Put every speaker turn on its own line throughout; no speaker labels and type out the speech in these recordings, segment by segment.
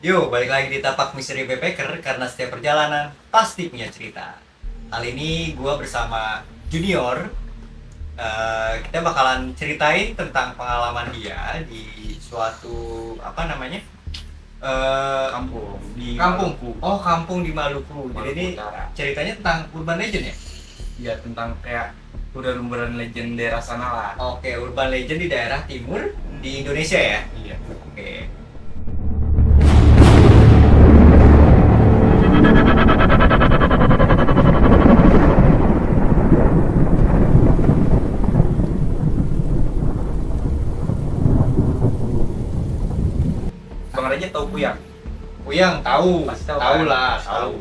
Yuk, balik lagi di Tapak Misteri Backpacker karena setiap perjalanan pasti punya cerita. Kali ini gue bersama Junior. Kita bakalan ceritain tentang pengalaman dia di suatu apa namanya
Kampung di
kampung.
Maluku.
Oh, kampung di Maluku. Jadi
Maluku
ini
Utara.
ceritanya tentang urban legend ya?
Ya tentang kayak udah legend daerah sana lah.
Oke, urban legend di daerah timur di Indonesia ya.
Iya.
Oke.
Bang Raja tahu Kuyang?
Puyang tahu,
Pasti tahu
tahu
kan?
lah,
Tahu.
tahu.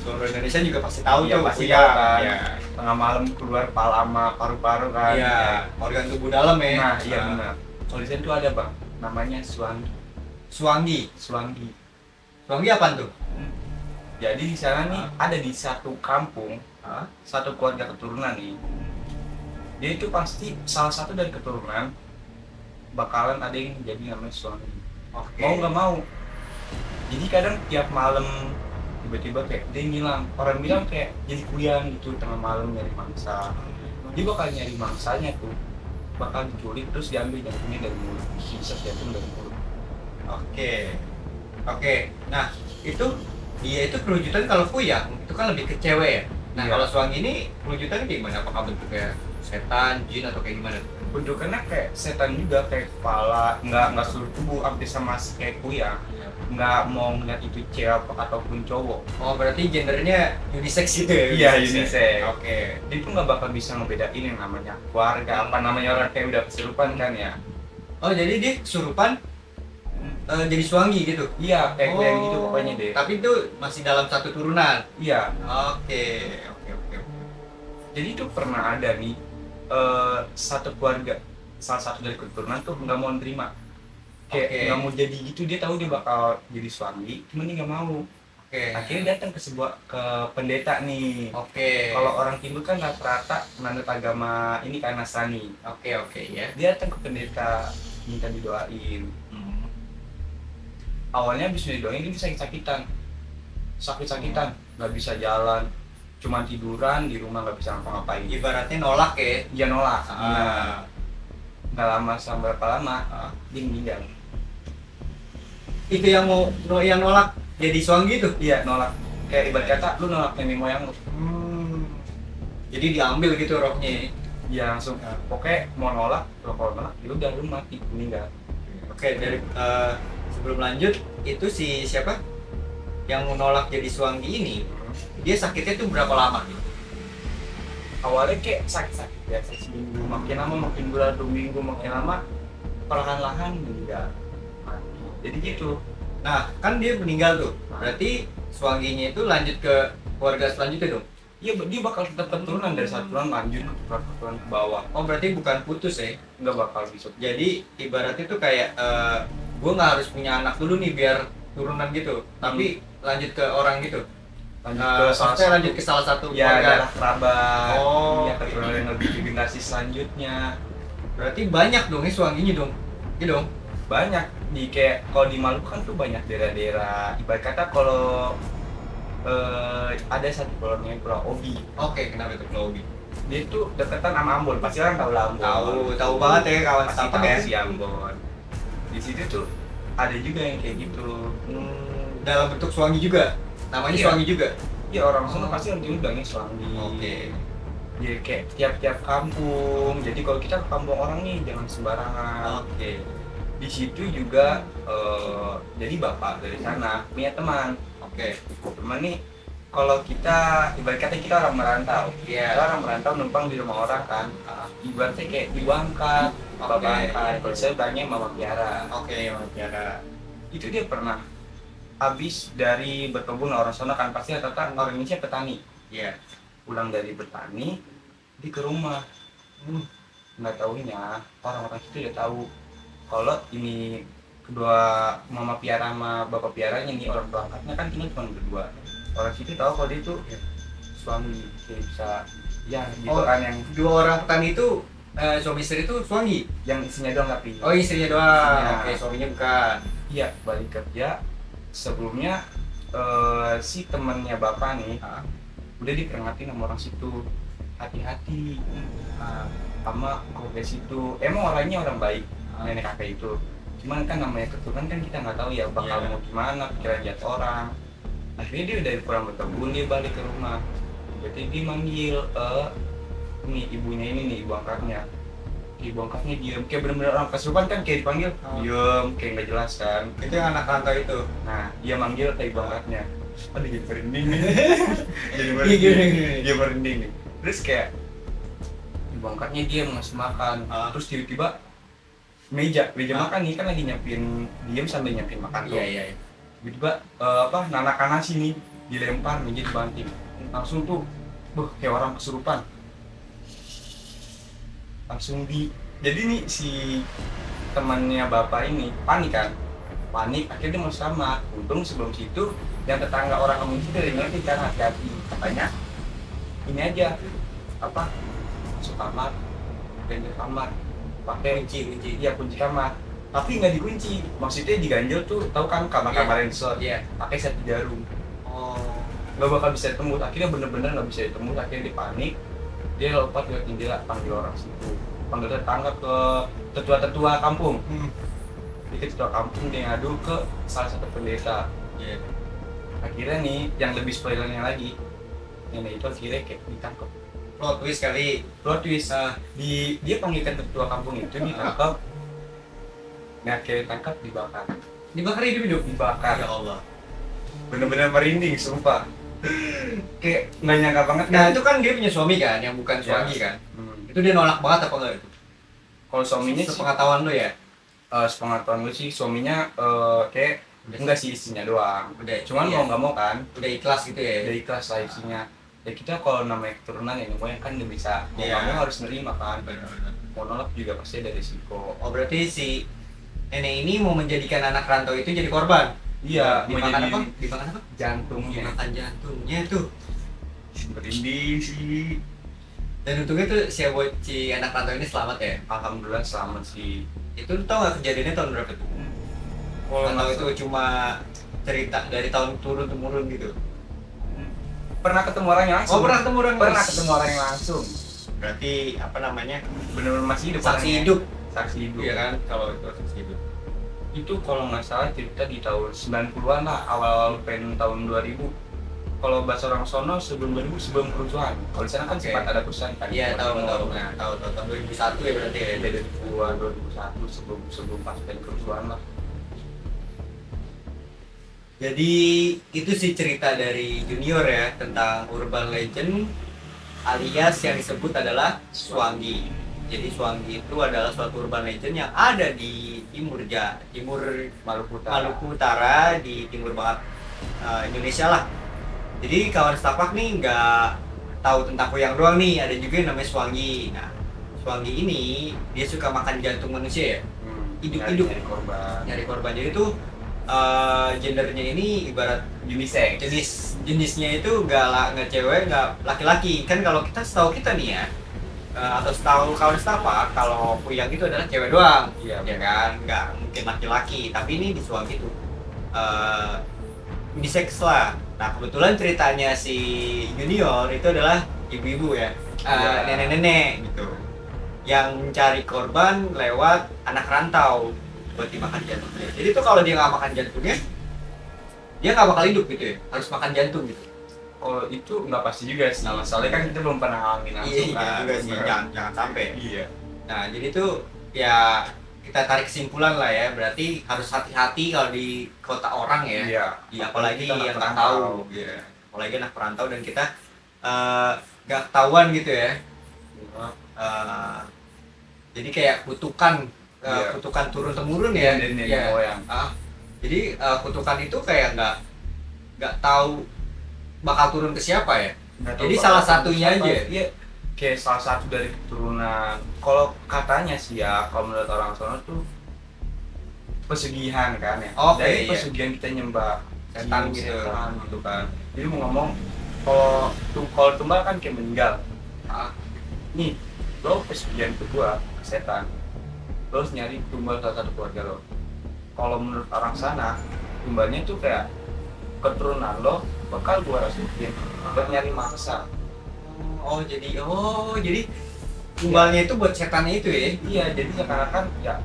Seluruh Indonesia juga pasti tahu
Iya,
tuh
pasti
Puyang.
tahu kan.
Iya.
Tengah malam keluar kepala sama paru-paru kan.
Iya, organ tubuh dalam ya.
Nah, iya benar. Kalau di sana tuh ada bang, namanya Suwangi.
Suwangi.
Suwangi.
Suwangi apa tuh?
Jadi di sana nih ada di satu kampung,
Hah?
satu keluarga keturunan nih. Dia itu pasti salah satu dari keturunan bakalan ada yang jadi namanya Suwangi.
Oke.
Mau nggak mau. Jadi kadang tiap malam tiba-tiba kayak dia ngilang. Orang bilang kayak jadi kuyang gitu tengah malam nyari mangsa. Dia bakal nyari mangsanya tuh, bakal diculik terus diambil jantungnya dari mulut, dihisap jantung dari mulut.
Oke. Oke. Nah, itu dia itu perwujudan kalau Puyang itu kan lebih ke cewek ya. Nah,
Iya.
kalau Suwangi ini perwujudannya kayak gimana? Apakah bentuknya setan, jin atau kayak gimana?
Bentukannya kayak setan juga, kayak kepala, nggak seluruh tubuh, hampir sama kayak kuyang. Nggak mau ngeliat itu cewek ataupun cowok.
Oh, berarti gendernya unisex gitu ya?
Iya,
ya?
unisex.
Oke.
Dia tuh nggak bakal bisa ngebedain yang namanya keluarga, apa namanya orang kayak udah kesurupan kan ya.
Oh, jadi dia kesurupan jadi Suwangi gitu?
Iya, kayak kuyang gitu pokoknya deh.
Tapi itu masih dalam satu turunan.
Iya.
Oke, oke, oke.
Jadi itu pernah ada nih satu keluarga, salah satu dari keturunan tuh nggak mau nerima, kayak
Oke.
nggak mau jadi gitu. Dia tahu dia bakal jadi suami, cuman dia nggak mau.
Oke.
Akhirnya datang ke pendeta nih.
Oke.
Kalau orang timur kan rata-rata menganut agama ini kan Nasrani.
Oke, oke ya.
Dia datang ke pendeta minta didoain.
Hmm.
Awalnya habis didoain dia sakit-sakitan, nggak bisa jalan, cuman tiduran di rumah, nggak bisa ngapa-ngapain.
Ibaratnya nolak ya.
Dia nolak. Nah,
Ah.
nggak lama sama berapa lama
Ah.
dia meninggal.
Itu yang mau yang nolak jadi Suwangi itu.
Iya, nolak. Kayak ibarat kata lu nolak nenek moyang lu.
Jadi diambil gitu rohnya.
Dia langsung pokoknya mau nolak, kalau nolak ya udah lu mati, meninggal.
Oke, dari sebelum lanjut itu si siapa yang nolak jadi Suwangi ini, dia sakitnya tuh berapa lama gitu?
Awalnya kayak sakit-sakit biasa seminggu, makin lama makin bulan 2 minggu, makin lama perlahan-lahan meninggal, mati. Jadi gitu.
Nah, kan dia meninggal tuh. Berarti Suwanginya itu lanjut ke keluarga selanjutnya dong.
Iya, dia bakal tetap keturunan dari satu turunan lanjut ke keturunan ke bawah,
Oh, berarti bukan putus ya.
nggak bakal bisa.
Jadi ibaratnya tuh kayak gue nggak harus punya anak dulu nih biar turunan gitu, tapi lanjut ke orang gitu. Maksudnya lanjut ke salah satu
ya
keluarga.
darah kerabat.
Oh,
Iya, keturunan yang lebih ke generasi selanjutnya.
Berarti banyak dong ini Suwanginya dong. Iya dong.
Banyak di kayak kalau di Maluku kan tuh banyak daerah-daerah, ibarat kata kalau ada satu pulau namanya Pulau Obi.
Oke, kenapa itu Pulau Ubi?
Dia tuh deketan sama Ambon, pasti orang tahu lah Ambon.
Tahu banget ya kawan
Pasti
setapak
tahu
ya.
si Ambon. Di situ tuh ada juga yang kayak gitu.
Dalam bentuk Suwangi juga. Namanya
Iya.
Suwangi juga.
Ya orang sana pasti orang timur bilangnya Suwangi.
Oke.
Jadi kayak tiap-tiap kampung. Jadi kalau kita ke kampung orang nih jangan sembarangan.
Oke.
Di situ juga jadi bapak dari sana punya teman.
Oke.
Teman nih, kalau kita ibarat kata kita orang merantau,
Iya.
kita orang merantau numpang di rumah orang kan, ibaratnya kayak ibu angkat, bapak
Oke.
angkat. Kalau saya bilangnya mama piara.
Oke, Mas Tiara.
Itu dia pernah habis dari berkebun orang sana kan, pasti rata-rata orang Indonesia petani.
Iya.
Pulang dari bertani, di ke rumah. Nggak taunya orang-orang situ udah tahu kalau ini kedua mama piara sama bapak piaranya nih, orang tua angkatnya kan tinggal cuma berdua. Orang situ tahu kalau dia itu suami, kayak bisa ya gitu kan, yang
Dua orang petani itu suami istri itu Suwangi.
yang isinya doang tapi
Oh, istrinya doang.
Istrinya.
Oke, suaminya bukan.
iya balik kerja sebelumnya si temannya bapak nih udah diperingatin sama orang situ, hati-hati sama keluarga situ. Emang orangnya orang baik, nenek kakek itu, cuman kan namanya keturunan kan kita nggak tahu ya bakal mau gimana pikiran jahat orang. Akhirnya dia udah kurang berkebun, dia balik ke rumah. Berarti dia manggil ini ibunya ini nih, ibu angkatnya. Ibu angkatnya diem, kayak bener-bener orang kesurupan kan, kayak dipanggil diem, kayak nggak jelas kan.
Itu yang anak rantau itu.
Nah dia manggil ke ibu angkatnya, aduh jadi merinding nih. Jadi
Iya,
merinding,
gini.
dia merinding nih. Terus kayak ibu angkatnya dia ngasih makan, terus tiba-tiba meja makan nih kan lagi nyiapin, diem sambil nyiapin makan tuh.
Iya.
Tiba-tiba nanak nasi nih dilempar, meja dibanting, langsung tuh kayak orang kesurupan, langsung jadi nih si temannya bapak ini panik kan, akhirnya dia mau sama. Untung sebelum situ yang tetangga orang kampung itu dari ngerti kan, hati-hati katanya ini aja masuk kamar, ganjel kamar pakai kunci, iya kunci kamar, tapi nggak dikunci, maksudnya diganjel tuh, tahu kan kamar-kamar yang slot, pakai satu jarum. Nggak bakal bisa ditembus, akhirnya bener-bener nggak bisa ditembus. Akhirnya dia panik, dia lompat lewat jendela, panggil orang situ, panggil tetangga, ke tetua kampung. Jadi tetua kampung dia ngadu ke salah satu pendeta. Akhirnya nih yang lebih spoilernya lagi, nenek itu akhirnya kayak ditangkap.
Plot twist kali.
Dia panggilkan tetua kampung itu, ditangkap. Nah akhirnya ditangkap, dibakar hidup, dibakar.
Ya Allah.
Bener-bener merinding sumpah. Kayak nggak nyangka banget kan.
Nah itu kan dia punya suami kan, yang bukan suami kan. Itu dia nolak banget apa enggak itu?
Kalau suaminya sih,
sepengetahuan lu ya?
sepengetahuan gue sih suaminya kayak enggak sih, istrinya doang.
Udah,
cuman mau nggak mau kan,
udah ikhlas gitu ya?
udah ikhlas lah istrinya. Ya kita kalau namanya keturunan ya namanya kan udah bisa, mau nggak mau harus nerima kan. Mau nolak juga pasti ada risiko.
Oh berarti si nenek ini mau menjadikan anak rantau itu jadi korban?
Iya,
dimakan apa? Dimakan apa?
Jantungnya.
Dimakan jantungnya tuh.
Merinding sih.
Dan untungnya tuh si anak rantau ini selamat ya?
Alhamdulillah selamat sih.
Itu tau gak kejadiannya tahun berapa tuh? Kalau itu cuma cerita dari tahun turun temurun gitu.
Pernah ketemu orangnya langsung?
Oh pernah ketemu orang.
Pernah ketemu orangnya langsung.
Berarti apa namanya?
Benar-benar masih hidup.
Saksi hidup.
Saksi hidup.
Iya kan? Kalau itu saksi hidup.
Itu kalau nggak salah cerita di tahun 90-an lah, awal tahun 2000. Kalau bahasa orang sono sebelum 2000, sebelum kerusuhan. Kalau di sana kan sempat ada kerusuhan kan.
Iya, tahu. Nah, tahu tahun 2001 ya berarti ya.
Dari 2001 sebelum pas kerusuhan lah.
Jadi itu sih cerita dari Junior ya tentang urban legend alias yang disebut adalah Swangi. Jadi Swangi itu adalah suatu urban legend yang ada di timur
Maluku
Utara, di timur barat Indonesia lah. Jadi kawan setapak nih nggak tahu tentang kuyang doang nih, ada juga yang namanya Swangi. Nah Swangi ini dia suka makan jantung manusia ya, hidup-hidup, nyari korban. Jadi tuh gendernya ini ibarat
unisex.
Jenisnya itu nggak cewek nggak laki-laki kan. Kalau kita setahu kita nih ya, atau setahu kawan setapak, kalau kuyang itu adalah cewek doang, ya kan, nggak mungkin laki-laki. Tapi ini di Swangi itu unisex lah. Nah kebetulan ceritanya si Junior itu adalah ibu-ibu ya, nenek-nenek gitu, yang mencari korban lewat anak rantau buat dimakan jantungnya. Jadi tuh kalau dia nggak makan jantungnya, dia nggak bakal hidup gitu ya, harus makan jantung gitu.
Kalau itu nggak pasti juga sih, soalnya kan kita belum pernah ngalamin langsung.
Iya juga sih, jangan sampai.
Iya.
Nah jadi tuh ya kita tarik kesimpulan lah ya, berarti harus hati-hati kalau di kota orang ya.
Iya.
Apalagi
kita
yang nggak tahu. Iya. Apalagi anak perantau dan kita nggak ketahuan gitu ya. Jadi kayak kutukan turun temurun ya. Jadi kutukan itu kayak nggak tahu bakal turun ke siapa ya. Jadi salah satunya aja.
Iya. Kayak salah satu dari keturunan. Kalau katanya sih ya, kalau menurut orang sono tuh pesugihan kan ya. Dari pesugihan kita nyembah setan gitu kan. Jadi mau ngomong kalau tumbal kan kayak meninggal. Nih, lo pesugihan ke gua, setan. Terus nyari tumbal salah satu keluarga lo. Kalau menurut orang sana, Tumbalnya tuh kayak keturunan lo bakal gua rasukin buat nyari mangsa.
Jadi tumbalnya itu buat setannya itu ya?
Iya, jadi seakan-akan ya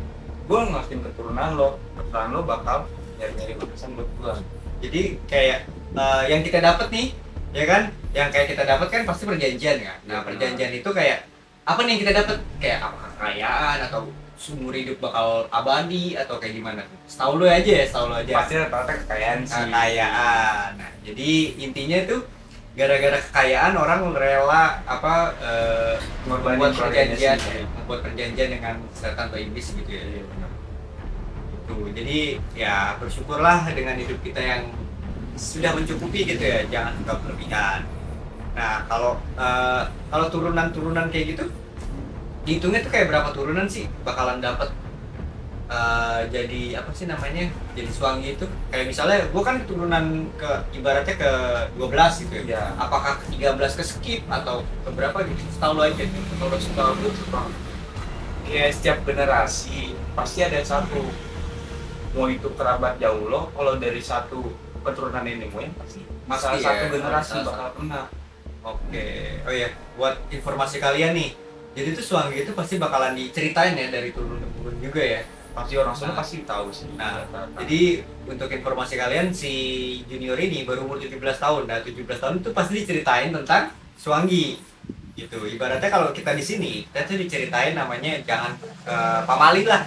gua ngelakuin keturunan lo bakal nyari-nyari mangsa buat gua.
Jadi kayak yang kita dapat nih, ya kan? Yang kayak kita dapat kan pasti perjanjian kan. Nah, perjanjian itu kayak apa nih yang kita dapat? Kayak apa, kekayaan atau seumur hidup bakal abadi atau kayak gimana? Setahu lu aja.
Pasti rata-rata kekayaan sih.
Kekayaan. Nah, jadi intinya itu gara-gara kekayaan orang rela membuat perjanjian dengan setan atau iblis gitu ya.
Iya, benar.
Tuh, jadi ya bersyukurlah dengan hidup kita yang sudah mencukupi gitu ya, jangan suka berlebihan. Nah, kalau turunan kayak gitu, dihitungnya tuh kayak berapa turunan sih bakalan dapat jadi apa sih namanya, jadi suami itu? Kayak misalnya gue kan keturunan ibaratnya ke 12 gitu ya.
Iya.
Apakah ke 13 ke skip atau ke berapa gitu? Setahu lo aja.
Kalau setahu gue tuh Bang, kayak setiap generasi pasti ada satu, mau itu kerabat jauh lo, kalau dari satu keturunan nenek moyang pasti masalah
Pasti
satu
ya,
generasi
masalah
bakal kena.
Oke. Oh iya, buat informasi kalian nih. Jadi tuh suami itu pasti bakalan diceritain ya dari turun temurun juga ya.
Pasti orang sana
Nah.
pasti tahu sih.
Nah, jadi untuk informasi kalian, si Junior ini baru umur 17 tahun. Nah, 17 tahun itu pasti diceritain tentang Suanggi. Gitu. Ibaratnya kalau kita di sini, kita tuh diceritain namanya jangan pamali lah.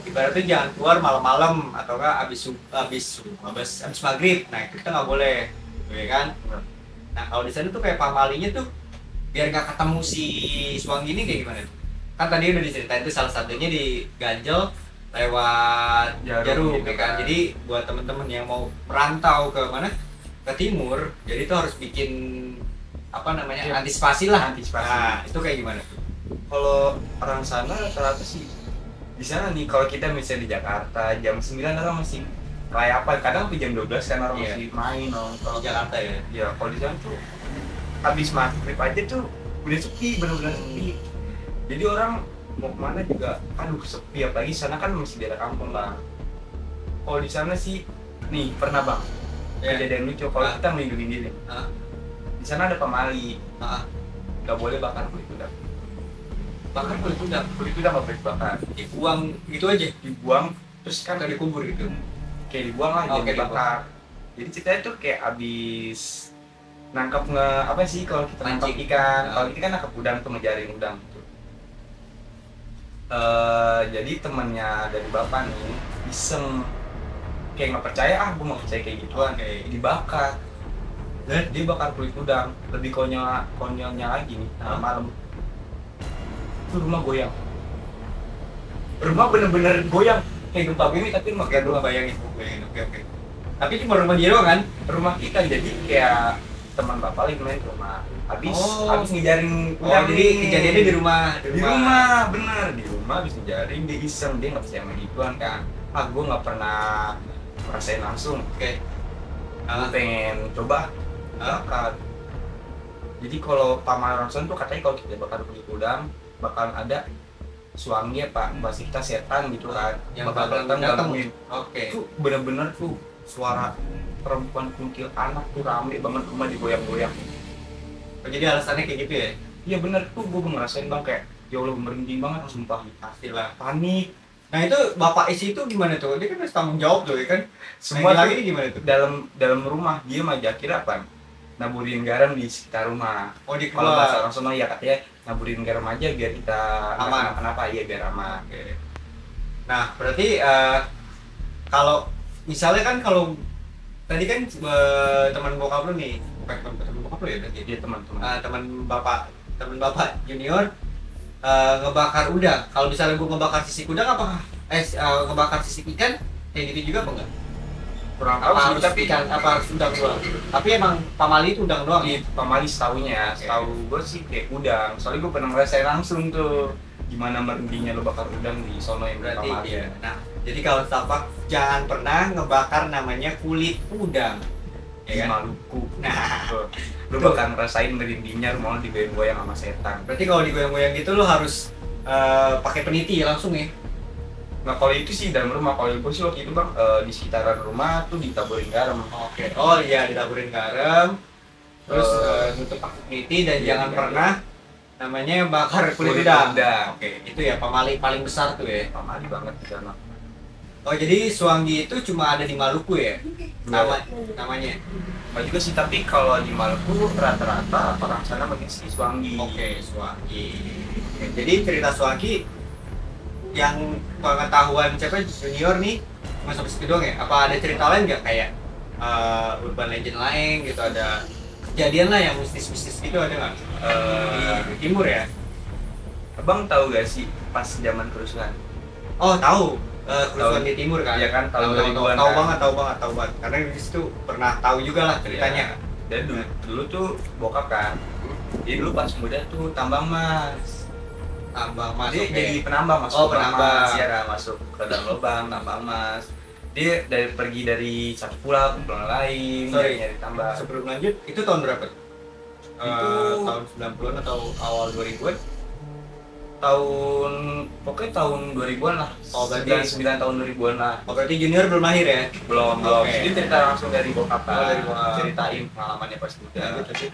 Ibaratnya jangan keluar malam-malam atau enggak habis maghrib. Nah, itu kita nggak boleh, gitu ya kan? Nah, kalau di sana tuh kayak pamalinya tuh biar nggak ketemu si Suanggi ini kayak gimana tuh? Kan tadi udah diceritain tuh salah satunya diganjel lewat jarum
gitu
ya kan. Jadi buat temen-temen yang mau merantau ke mana, ke timur, jadi itu harus bikin apa namanya,
Ya,
antisipasi lah.
antisipasi.
Nah, itu kayak gimana tuh?
Kalau orang sana rata-rata sih di sana nih, kalau kita misalnya di Jakarta jam 9 orang masih kayak apa, kadang sampai jam 12 kan orang
Iya.
masih main
Kalau
nongkrong.
Jakarta ya.
Ya kalau di sana tuh habis maghrib aja tuh udah sepi, bener-bener sepi. Jadi orang mau kemana juga aduh sepi, apalagi sana kan masih daerah kampung lah. Kalau di sana sih nih pernah Bang
Ya.
kejadian lucu, kalau
Ah.
kita melindungi diri.
Ah.
Di sana ada pemali,
Ah.
nggak boleh bakar kulit udang.
Bahkan kulit udang
Kulit udang nggak boleh dibakar,
dibuang gitu aja,
dibuang terus kan
atau dikubur gitu.
kayak dibuang lah,
Oh,
jangan
kayak
dibakar. Jadi ceritanya tuh kayak abis nangkap apa sih kalau kita nangkap
Mancing.
ikan,
Ah.
kalau kita kan nangkap udang tuh ngejaring udang gitu. Jadi temennya dari bapak nih iseng kayak nggak percaya, gue mau percaya kayak gituan,
Oke.
dibakar. Dia bakar kulit udang. Lebih konyolnya lagi nih, malam itu rumah goyang. Rumah bener-bener goyang kayak gempa bumi, tapi rumah kayak rumah
Bayangin. Oke. Tapi cuma rumah dia doang kan?
rumah kita. Jadi kayak teman bapak lagi main ke rumah, habis
Oh.
habis ngejaring
Oh,
udang
jadi
nih.
kejadiannya di rumah.
Bener di rumah habis ngejaring, dia iseng, dia nggak percaya sama gituan kan. Gue nggak pernah ngerasain langsung,
Oke.
gue pengen coba bakar. Jadi kalau paman Ronson tuh katanya kalau kita bakar kulit udang bakal ada suami apa bahasa kita setan gitu kan,
Yang
bakal
bakal
datang
datang.
gangguin.
Oke.
Itu bener-bener tuh suara perempuan kuntil anak tuh rame banget, rumah digoyang-goyang.
Oh, jadi alasannya kayak gitu ya?
Iya bener tuh, gue ngerasain Bang, kayak ya Allah merinding banget sumpah.
Pastilah.
Panik.
Nah, itu bapak isi itu gimana tuh? Dia kan harus tanggung jawab tuh ya kan?
Semua
Nah,
tuh
lagi gimana tuh?
dalam rumah dia mah kira apa? Naburin garam di sekitar rumah.
Oh, di
Kalau bahasa
keluar.
orang Sunda ya katanya naburin garam aja biar kita
Aman.
kenapa, iya biar aman.
Oke. Nah, berarti kalau misalnya kan kalau tadi kan teman bokap lu nih, bukan teman bokap lu ya berarti?
Dia teman-teman.
Teman bapak junior ngebakar udang. Kalau misalnya gua ngebakar sisik udang apakah ngebakar sisik ikan kayak gitu juga apa enggak?
Kurang
Apa
tahu sih,
harus
tapi
ikan, apa harus udang doang? Tapi emang pamali itu udang doang.
di pamali setaunya,
Oke.
setahu gue sih kayak udang. Soalnya gue pernah ngerasain langsung tuh gimana merindingnya lo bakar udang di sono yang
Berarti
pamali.
iya. Nah, jadi kalau tapak jangan pernah ngebakar namanya kulit udang.
Di
Ya kan?
Maluku.
Nah,
Lo bakal ngerasain merindingnya rumah lo digoyang-goyang sama setan.
berarti kalau digoyang-goyang gitu lo harus pakai peniti langsung ya.
Nah kalau itu sih dalam rumah, kalau gue sih waktu itu bang di sekitaran rumah tuh ditaburin garam.
Oke. Oh iya, ditaburin garam. Terus nutup pakai kuliti dan
Iya,
jangan
iya.
pernah namanya bakar kulit
Kulit
udang.
udang.
Oke, itu ya pamali paling besar tuh ya.
Pamali banget di sana.
Oh jadi Suwangi itu cuma ada di Maluku ya? Namanya.
Nah juga sih, tapi kalau di Maluku rata-rata orang sana pakai si Suwangi.
Oke, Suwangi. Oke, jadi cerita Suwangi yang pengetahuan siapa junior nih cuma sampai segitu doang ya? Apa ada cerita lain nggak kayak urban legend lain gitu, ada kejadian lah yang mistis-mistis gitu ada nggak? Di timur ya?
Abang tahu gak sih pas zaman kerusuhan?
Oh tahu, kerusuhan
Tahu.
di timur kan?
Iya kan, tahun
Tahu, tahu,
2000-an
tahu
kan?
banget, tahu banget. Karena di situ pernah tahu juga lah ceritanya.
Iya. Dan dulu tuh bokap kan, dia dulu pas muda tuh tambang mas.
Tambang masuk
Dia
ya?
jadi penambang, masuk
Oh,
ke
penambang.
emas, ya masuk ke dalam lubang tambang emas. Dia pergi dari satu pulau ke pulau lain,
Sorry.
nyari tambang.
Sebelum lanjut, itu tahun berapa?
Itu-
Tahun 90-an atau awal 2000-an?
Tahun pokoknya tahun 2000-an lah.
Oh, berarti-
99 tahun 2000-an lah.
Oh berarti junior belum lahir ya?
Belum.
Oke.
Jadi cerita langsung dari bokap
Oh, dari
kan,
bokap.
ceritain pengalamannya pas muda.
Lanjut, lanjut.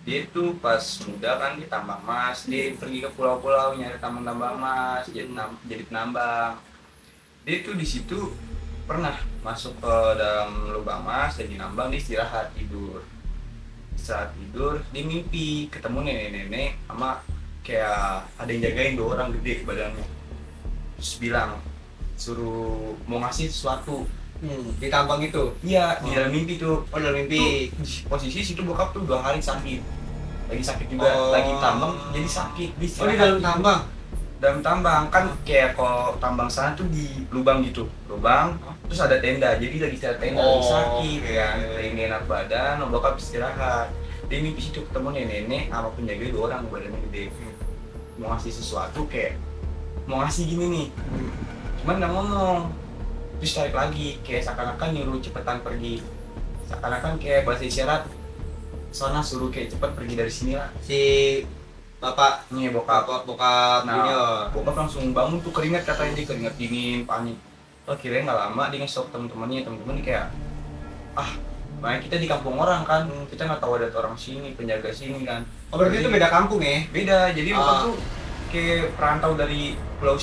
Dia tuh pas muda kan di tambang emas, dia pergi ke pulau-pulau nyari tambang emas, jadi penambang. Dia tuh di situ pernah masuk ke dalam lubang emas dan nambang, dia istirahat tidur. Saat tidur dia mimpi ketemu nenek-nenek sama kayak ada yang jagain, 2 orang gede badannya. Terus bilang suruh mau ngasih sesuatu.
Di tambang itu?
Iya, di dalam mimpi tuh.
Oh dalam mimpi?
Tuh, di posisi situ bokap tuh 2 hari sakit, lagi sakit juga,
Oh.
lagi tambang jadi sakit.
Oh di dalam tambang?
Dalam tambang kan kayak kalau tambang sana tuh di lubang gitu, lubang terus ada tenda, jadi lagi ada tenda, lagi sakit
oke.
kan, lagi nggak enak badan, bokap istirahat. Dia mimpi situ ketemu nenek sama penjaga 2 orang badannya gede, mau ngasih sesuatu, kayak mau ngasih gini nih, cuman nggak ngomong. Terus tarik lagi, kayak seakan-akan nyuruh cepetan pergi, seakan-akan kayak bahasa isyarat, sana suruh kayak cepet pergi dari sini lah.
Si bapak
Nih bokap.
bokap
Nah,
junior.
bokap langsung bangun tuh, keringat katanya, dia keringat dingin, panik. Akhirnya nggak lama dia nge-stop temen-temennya kayak, makanya kita di kampung orang kan, kita nggak tahu ada orang sini, penjaga sini kan.
Oh berarti itu beda kampung ya?
Beda, jadi bokap
Ah.
tuh kayak perantau dari pulau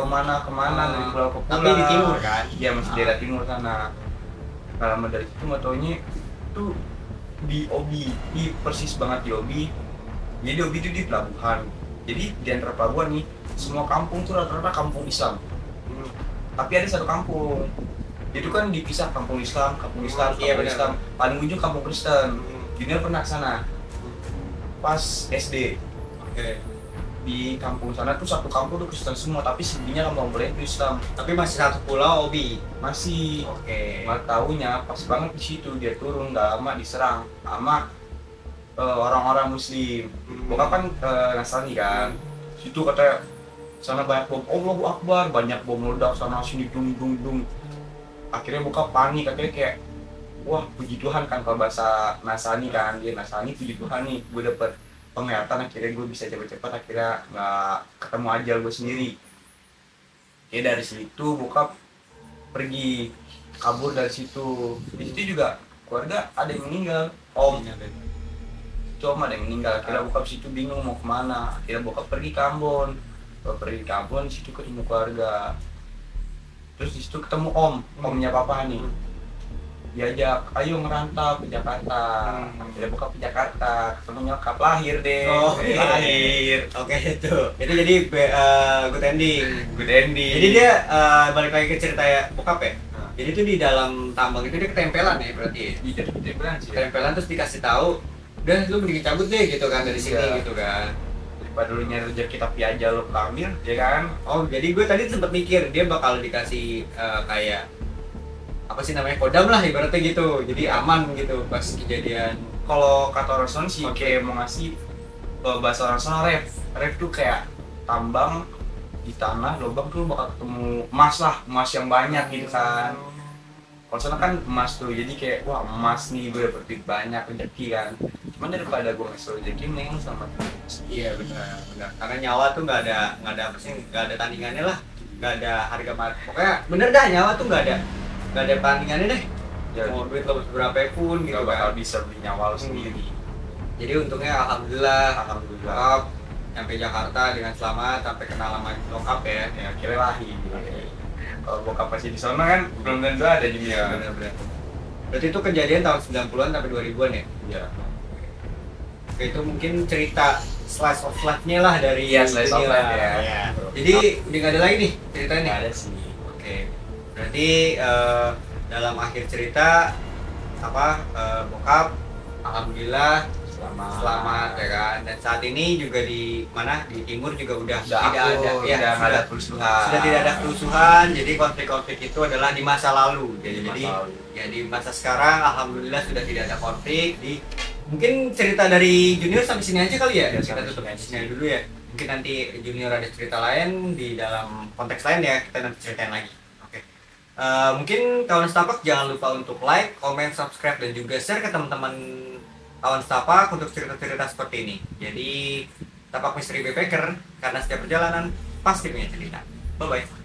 mana kemana, dari pulau ke pulau.
Tapi di timur kan?
Iya, masih daerah timur sana. Nggak lama dari situ nggak taunya tuh di Obi, di persis banget di Obi. Jadi Obi itu di pelabuhan. Jadi di antara pelabuhan nih, semua kampung tuh rata-rata kampung Islam. Tapi ada satu kampung, itu kan dipisah kampung Islam,
Iya,
kampung
benar.
Islam. Paling ujung kampung Kristen. Junior pernah ke sana pas SD.
Oke.
Di kampung sana tuh satu kampung tuh Kristen semua, tapi selebihnya kampung lain itu Islam.
Tapi masih satu pulau Obi.
Masih.
Oke.
Nggak taunya pas banget di situ dia turun, nggak lama diserang sama orang-orang Muslim. Bokap kan Nasrani kan. Situ katanya sana banyak bom, Allahu Akbar, banyak bom meledak sana sini, dung dung dung. Akhirnya bokap panik, katanya kayak, wah puji Tuhan kan, kalau bahasa Nasrani kan, dia Nasrani, puji Tuhan nih gue dapet penglihatan, akhirnya gue bisa cepet-cepet, akhirnya nggak ketemu ajal gue sendiri. Ya dari situ bokap pergi kabur dari situ. Di situ juga keluarga ada yang meninggal, om cuma ada yang meninggal. Akhirnya bokap situ bingung mau kemana, akhirnya bokap pergi ke Ambon. Di situ ketemu keluarga, terus di situ ketemu omnya papa nih, diajak ayo ngerantau ke Jakarta. Akhirnya bokap ke Jakarta, ketemu nyokap, lahir deh.
Oh,
lahir.
Oke itu jadi good ending.
Good ending.
Jadi dia balik lagi ke cerita ya bokap ya.
Nah.
Jadi itu di dalam tambang itu dia ketempelan ya berarti. Ya?
Di beran sih.
Ketempelan terus dikasih tahu, udah lu mending cabut deh gitu kan dari sini
Iya.
gitu kan.
Daripada lu nyari rezeki tapi aja lu keambil, ya kan?
Oh jadi gue tadi sempet mikir dia bakal dikasih kayak apa sih namanya kodam lah ibaratnya gitu. Jadi aman gitu pas kejadian.
Kalau kata orang sana sih
Oke.
kayak mau ngasih bahasa orang sana ref tuh kayak tambang di tanah lubang tuh bakal ketemu emas lah, emas yang banyak gitu kan. Kalau sana kan emas tuh, jadi kayak wah emas nih, gue dapet duit banyak, rezeki kan. Cuman daripada gue ngasih rezeki, mending lu sama.
Iya benar. Karena nyawa tuh nggak ada apa sih nggak ada tandingannya lah. nggak ada harga mati. Pokoknya bener dah, nyawa tuh nggak ada bandingannya deh.
Ya,
Mau duit lo berapa pun gitu
nggak bakal
kan.
bisa beli nyawa lo sendiri.
Jadi untungnya alhamdulillah
Alhamdulillah.
bokap nyampe Jakarta dengan selamat, sampai kenal sama bokap ya.
Ya akhirnya lahir. Kalau bokap masih di sana kan belum tentu ada juga.
Bener-bener. Berarti itu kejadian tahun 90-an sampai 2000-an ya?
Iya.
Oke, itu mungkin cerita slice of life-nya lah dari
Iya, slice of
Junior.
life ya.
Iya. Jadi udah nggak ada lagi nih ceritanya nih?
Nggak ada sih.
Oke, berarti dalam akhir cerita bokap alhamdulillah selamat ya kan, dan saat ini juga di mana di timur juga udah tidak ada ya,
udah nggak ada kerusuhan.
sudah tidak ada kerusuhan. Jadi konflik-konflik itu adalah di masa lalu. Jadi ya di masa sekarang alhamdulillah sudah tidak ada konflik. Mungkin cerita dari Junior sampai sini aja kali ya,
Ya,
kita
sampai
tutup
sini
di sini dulu ya. Mungkin nanti Junior ada cerita lain di dalam konteks lain ya, kita nanti ceritain lagi. Oke. Mungkin kawan Setapak jangan lupa untuk like, comment, subscribe, dan juga share ke teman-teman kawan Setapak untuk cerita-cerita seperti ini. Jadi Tapak Misteri Backpacker, karena setiap perjalanan pasti punya cerita. Bye bye.